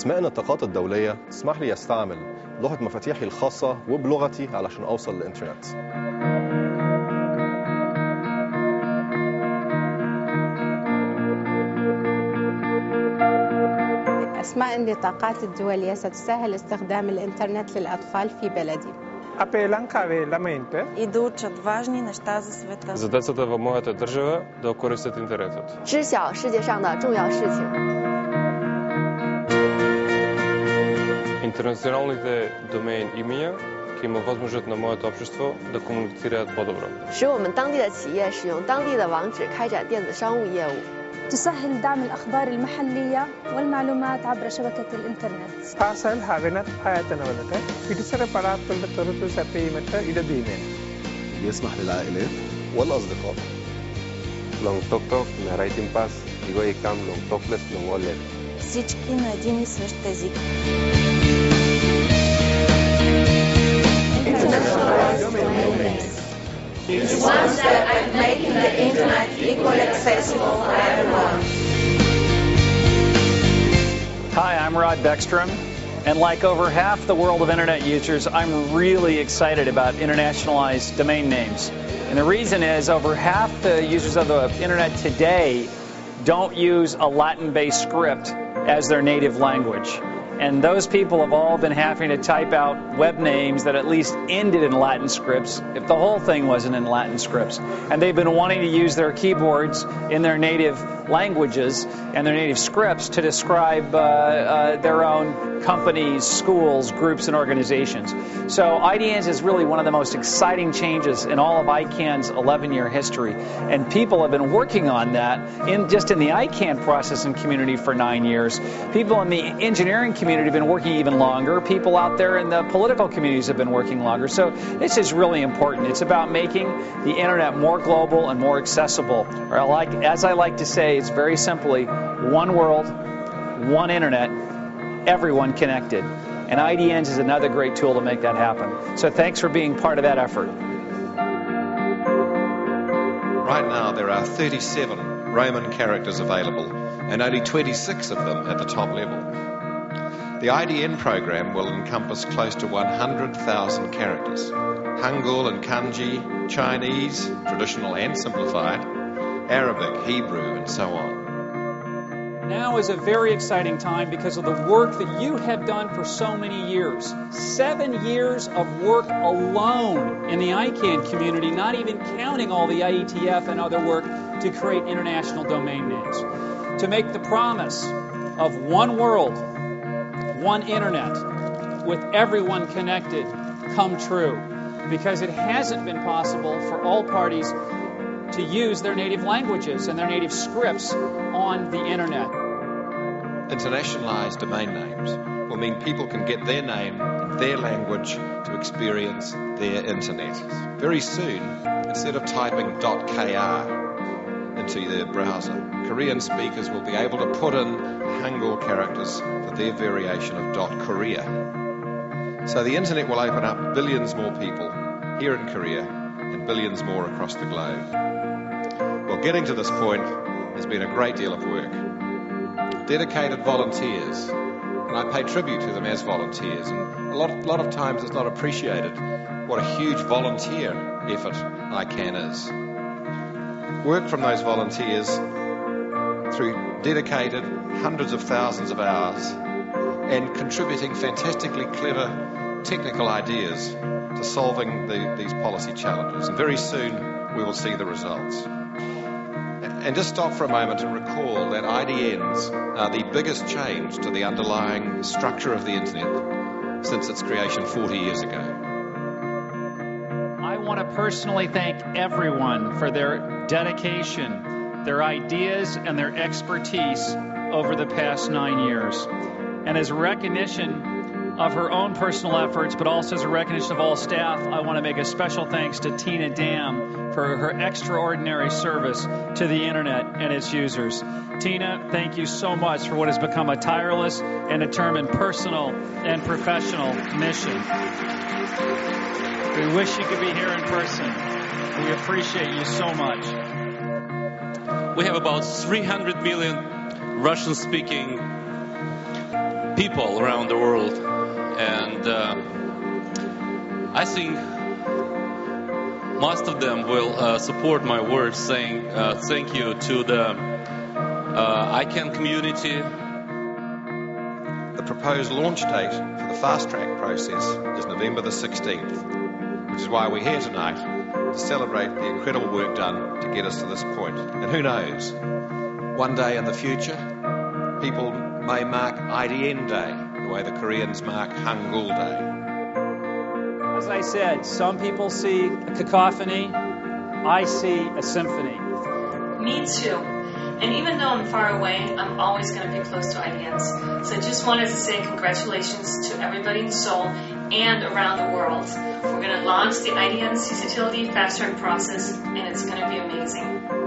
أسماء النطاقات الدولية تسمح لي أستعمل لوحة مفاتيحي الخاصة وبلغتي علشان أوصل للإنترنت. أسماء النطاقات الدولية ستسهل استخدام الإنترنت للأطفال في بلدي. И да учат важни неща за света. За децата во мојата држава да користат интернетот. 知晓世界上的重要事情. Интернационалните домеин имиња ќе има возможност на моето општество да комуницираат подобро. 使我们当地的企业使用当地的网址开展电子商务业务. تسهل دعم الأخبار المحلية والمعلومات عبر شبكة الإنترنت. يسمح للعائلات والأصدقاء. Long Tok Tok на Writing Pass и го икам Long Tokless Long Wallet. Всички на един и същ език. It's one step at making the internet equally accessible for everyone. Hi, I'm Rod Beckstrom, and like over half the world of internet users, I'm really excited about internationalized domain names. And the reason is over half the users of the internet today don't use a Latin-based script as their native language. And those people have all been having to type out web names that at least ended in Latin scripts, if the whole thing wasn't in Latin scripts. And they've been wanting to use their keyboards in their native languages and their native scripts to describe their own companies, schools, groups, and organizations. So IDNs is really one of the most exciting changes in all of ICANN's 11-year history. And people have been working on that just in the ICANN processing community for 9 years. People in the engineering community have been working even longer. People out there in the political communities have been working longer. So this is really important. It's about making the internet more global and more accessible. Or as I like to say, it's very simply one world, one internet, everyone connected. And IDNs is another great tool to make that happen. So thanks for being part of that effort. Right now there are 37 Roman characters available and only 26 of them at the top level. The IDN program will encompass close to 100,000 characters. Hangul and Kanji, Chinese, traditional and simplified, Arabic, Hebrew, and so on. Now is a very exciting time because of the work that you have done for so many years. 7 years of work alone in the ICANN community, not even counting all the IETF and other work to create international domain names. To make the promise of one world, one internet, with everyone connected, come true. Because it hasn't been possible for all parties to use their native languages and their native scripts on the internet. Internationalized domain names will mean people can get their name in their language to experience their internet. Very soon, instead of typing .kr into their browser, Korean speakers will be able to put in Hangul characters for their variation of .korea. So the internet will open up billions more people here in Korea and billions more across the globe. Well, getting to this point has been a great deal of work. Dedicated volunteers, and I pay tribute to them as volunteers, and a lot of times it's not appreciated what a huge volunteer effort ICANN is. Work from those volunteers through dedicated hundreds of thousands of hours and contributing fantastically clever technical ideas to solving these policy challenges. And very soon we will see the results. And just stop for a moment and recall that IDNs are the biggest change to the underlying structure of the internet since its creation 40 years ago. I want to personally thank everyone for their dedication, their ideas, and their expertise over the past 9 years. And as a recognition of her own personal efforts, but also as a recognition of all staff, I want to make a special thanks to Tina Dam for her extraordinary service to the internet and its users. Tina, thank you so much for what has become a tireless and determined personal and professional mission. We wish you could be here in person. We appreciate you so much. We have about 300 million Russian-speaking people around the world, and I think most of them will support my words, saying thank you to the ICANN community. The proposed launch date for the fast-track process is November the 16th, which is why we're here tonight, to celebrate the incredible work done to get us to this point. And who knows, one day in the future, people may mark IDN Day, the way the Koreans mark Hangul Day. As I said, some people see a cacophony, I see a symphony. Me too. And even though I'm far away, I'm always going to be close to IDNs. So I just wanted to say congratulations to everybody in Seoul and around the world. We're going to launch the IDN ccTLD fast track process, and it's going to be amazing.